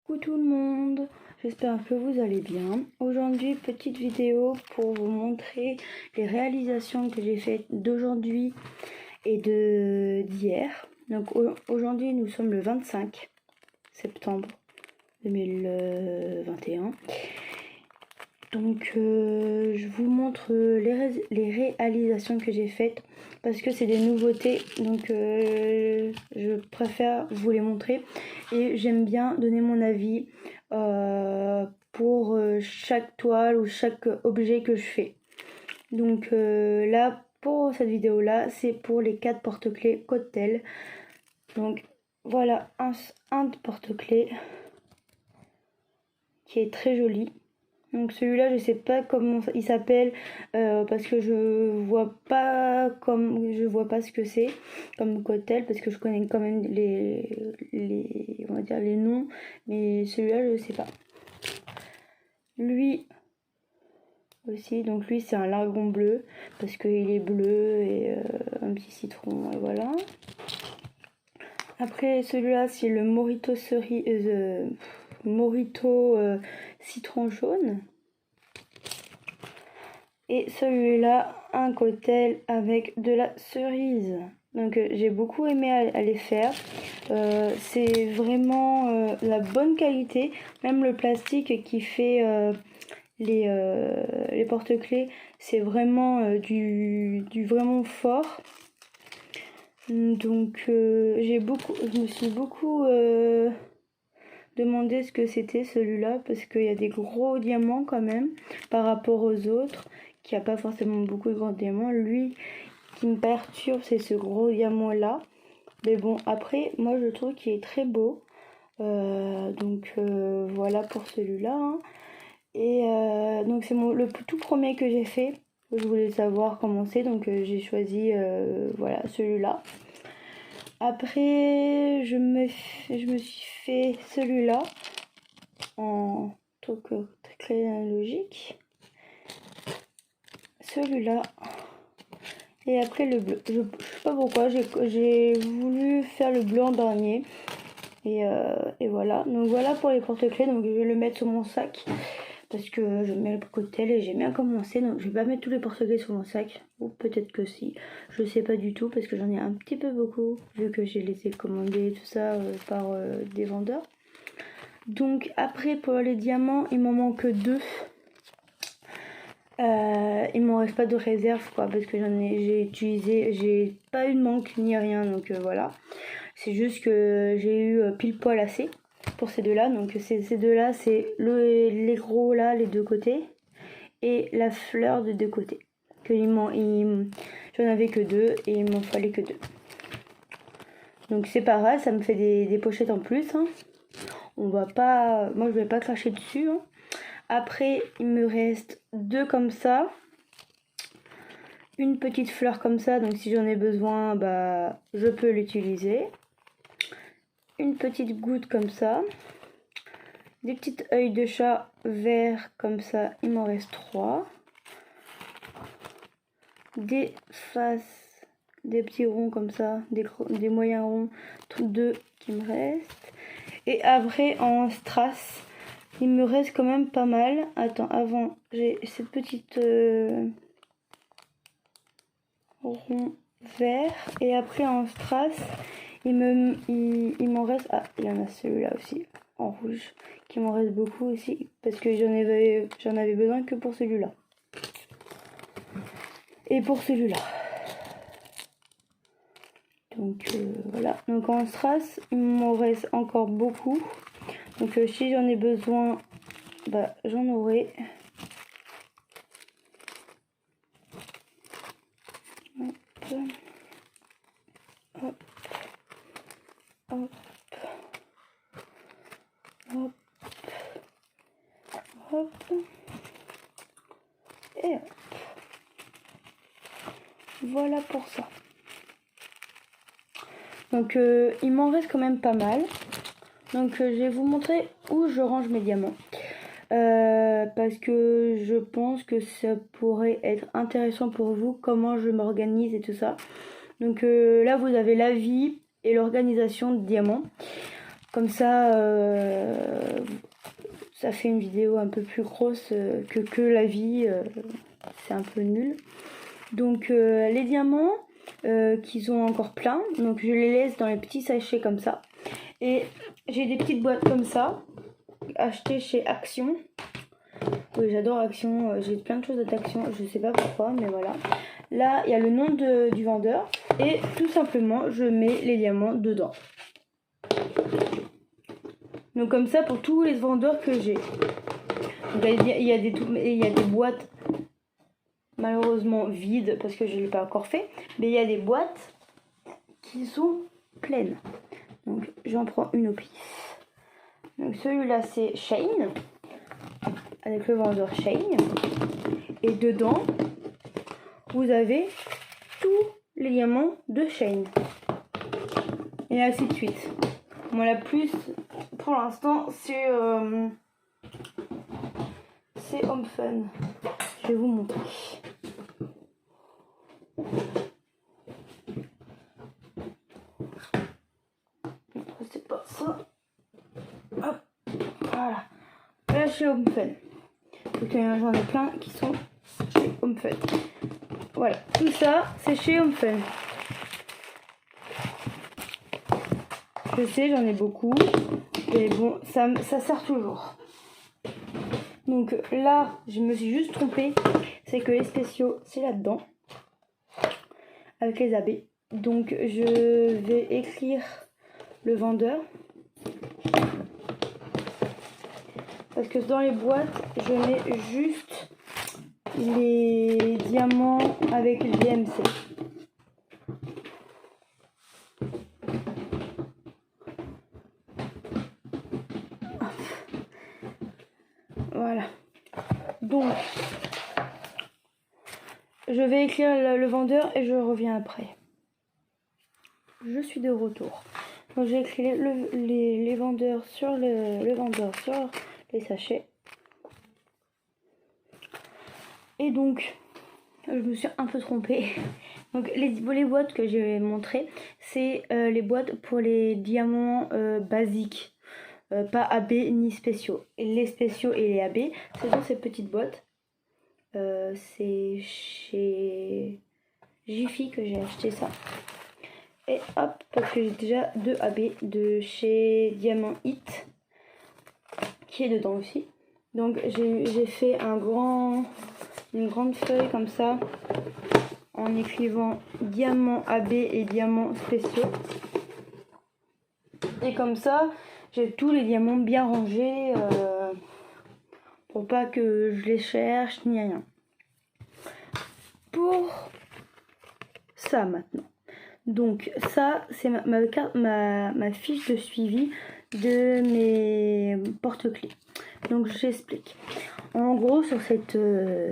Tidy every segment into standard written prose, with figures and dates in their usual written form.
Coucou tout le monde, j'espère que vous allez bien. Aujourd'hui, petite vidéo pour vous montrer les réalisations que j'ai faites d'aujourd'hui et d'hier. Donc aujourd'hui, nous sommes le 25 septembre 2021. Donc je vous montre les réalisations que j'ai faites parce que c'est des nouveautés, donc je préfère vous les montrer et j'aime bien donner mon avis pour chaque toile ou chaque objet que je fais. Donc là pour cette vidéo là c'est pour les 4 porte-clés Cotel. Donc voilà un porte-clés qui est très joli. Donc celui-là, je sais pas comment il s'appelle parce que je vois pas ce que c'est comme cocktail parce que je connais quand même on va dire les noms, mais celui-là je sais pas. Lui aussi, donc lui c'est un largon bleu parce qu'il est bleu et un petit citron et voilà. Après celui-là c'est le Morito citron jaune. Et celui-là, un cocktail avec de la cerise. Donc j'ai beaucoup aimé à les faire. C'est vraiment la bonne qualité. Même le plastique qui fait les porte-clés, c'est vraiment du vraiment fort. Donc je me suis beaucoup demandé ce que c'était celui-là parce qu'il y a des gros diamants quand même par rapport aux autres qui a pas forcément beaucoup de grands diamants. Lui qui me perturbe c'est ce gros diamant là, mais bon après moi je trouve qu'il est très beau. Donc voilà pour celui-là hein. Et donc c'est le tout premier que j'ai fait. Je voulais savoir comment c'est, donc j'ai choisi voilà celui-là. Après je me suis fait celui-là en truc très logique, celui-là et après le bleu. Je sais pas pourquoi j'ai voulu faire le bleu en dernier et voilà. Donc voilà pour les porte-clés. Donc je vais le mettre sur mon sac parce que je mets le cocktail et j'ai bien commencé, donc je vais pas mettre tous les porte-clés sur mon sac, ou peut-être que si, je sais pas du tout parce que j'en ai un petit peu beaucoup vu que j'ai laissé commander tout ça par des vendeurs. Donc après pour les diamants il m'en manque 2. Il m'en reste pas de réserve quoi parce que j'ai pas eu de manque ni rien, donc voilà. C'est juste que j'ai eu pile poil assez pour ces deux-là. Donc ces deux-là, c'est les gros là, les deux côtés, et la fleur de deux côtés. J'en avais que 2 et il m'en fallait que 2. Donc c'est pas grave, ça me fait des pochettes en plus. Hein. Moi je vais pas cracher dessus. Hein. Après, il me reste 2 comme ça. Une petite fleur comme ça, donc si j'en ai besoin, bah je peux l'utiliser. Une petite goutte comme ça. Des petites œils de chat vert comme ça, il m'en reste 3. Des faces, des petits ronds comme ça, des moyens ronds, 2 qui me restent. Et après en strass, il me reste quand même pas mal. Attends, avant j'ai cette petite rond vert. Et après en strass, il m'en reste... Ah, il y en a celui-là aussi, en rouge, qui m'en reste beaucoup aussi. Parce que j'en avais besoin que pour celui-là. Et pour celui-là. Donc voilà. Donc en strass, il m'en reste encore beaucoup. Donc si j'en ai besoin, bah j'en aurai. Hop. Hop. Hop. Hop. Hop. Et hop. Voilà pour ça. Donc il m'en reste quand même pas mal. Donc je vais vous montrer où je range mes diamants. Parce que je pense que ça pourrait être intéressant pour vous, comment je m'organise et tout ça. Donc là vous avez la vie et l'organisation de diamants. Comme ça, ça fait une vidéo un peu plus grosse que la vie. C'est un peu nul. Donc les diamants qu'ils ont encore plein, donc je les laisse dans les petits sachets comme ça. Et j'ai des petites boîtes comme ça, achetées chez Action. Oui, j'adore Action, j'ai plein de choses d'Action, je sais pas pourquoi, mais voilà. Là, il y a le nom du vendeur et tout simplement, je mets les diamants dedans. Donc comme ça pour tous les vendeurs que j'ai. Il y a des boîtes malheureusement vides parce que je ne l'ai pas encore fait, mais il y a des boîtes qui sont pleines. Donc j'en prends une au pif. Donc celui-là c'est Shane, avec le vendeur Shane. Et dedans, vous avez tous les diamants de Shane. Et ainsi de suite. Moi la plus, pour l'instant, c'est Home Fun. Je vais vous montrer. C'est pas ça. Hop, voilà. Là chez Home Fun. Donc j'en ai plein qui sont chez Home Fun. Voilà, tout ça c'est chez Home Fun. Je sais, j'en ai beaucoup, mais bon, ça sert toujours. Donc là, je me suis juste trompée, c'est que les spéciaux, c'est là-dedans, avec les AB. Donc je vais écrire le vendeur. Parce que dans les boîtes, je mets juste les diamants avec le DMC. Voilà. Donc, je vais écrire le vendeur et je reviens après. Je suis de retour. Donc, j'ai écrit les vendeurs sur le vendeur sur les sachets. Et donc, je me suis un peu trompée. Donc, les boîtes que j'ai montrées, c'est les boîtes pour les diamants basiques. Pas AB ni spéciaux. Et les spéciaux et les AB, ce sont ces petites boîtes. C'est chez Jiffy que j'ai acheté ça. Et hop, parce que j'ai déjà 2 AB de chez Diamant Hit qui est dedans aussi. Donc j'ai fait une grande feuille comme ça en écrivant diamant AB et diamants spéciaux. Et comme ça, j'ai tous les diamants bien rangés pour pas que je les cherche ni rien. Pour ça maintenant. Donc ça, c'est ma fiche de suivi de mes porte-clés. Donc j'explique. En gros, sur cette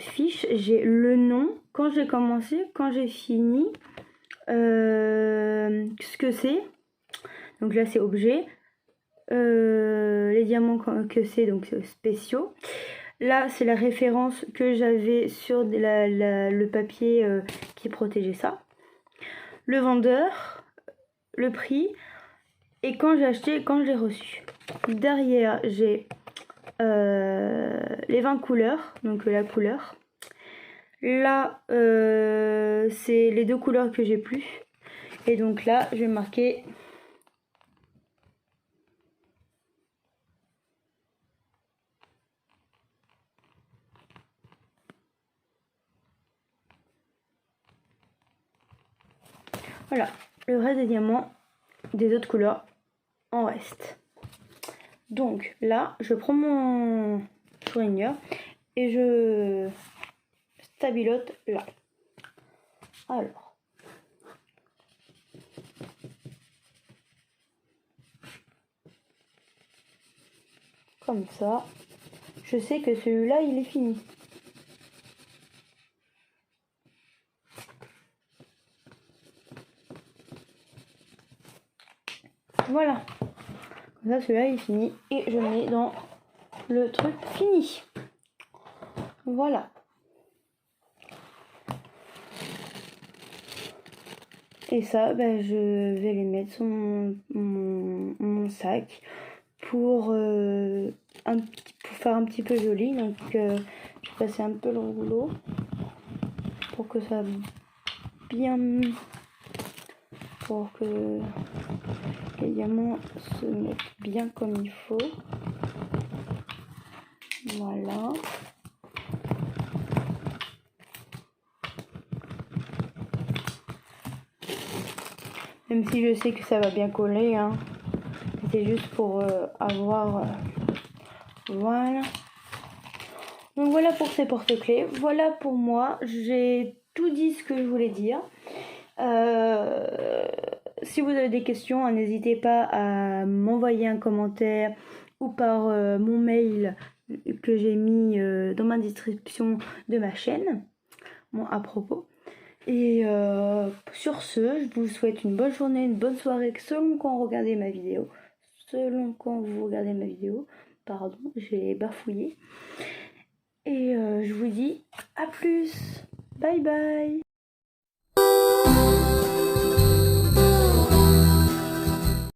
fiche, j'ai le nom, quand j'ai commencé, quand j'ai fini, ce que c'est. Donc là, c'est objet. Les diamants que c'est, donc spéciaux. Là, c'est la référence que j'avais sur le papier qui protégeait ça. Le vendeur, le prix, et quand j'ai acheté et quand je l'ai reçu. Derrière, j'ai les 20 couleurs, donc la couleur. Là, c'est les 2 couleurs que j'ai plus. Et donc là, je vais marquer voilà, le reste des diamants des autres couleurs en reste. Donc là, je prends mon surligneur et je stabilote là. Alors, comme ça, je sais que celui-là, il est fini. Voilà. Comme ça, celui-là, il est fini. Et je mets dans le truc fini. Voilà. Et ça, je vais les mettre sur mon sac pour faire un petit peu joli. Donc je vais passer un peu le rouleau pour que ça bien, pour que les diamants se mettent bien comme il faut. Voilà. Même si je sais que ça va bien coller, hein. C'est juste pour avoir... voilà. Donc voilà pour ces porte-clés. Voilà pour moi. J'ai tout dit ce que je voulais dire. Si vous avez des questions, n'hésitez pas à m'envoyer un commentaire ou par mon mail que j'ai mis dans ma description de ma chaîne à propos. Et sur ce, je vous souhaite une bonne journée, une bonne soirée selon quand vous regardez ma vidéo. Pardon, j'ai bafouillé. Et je vous dis à plus. Bye bye.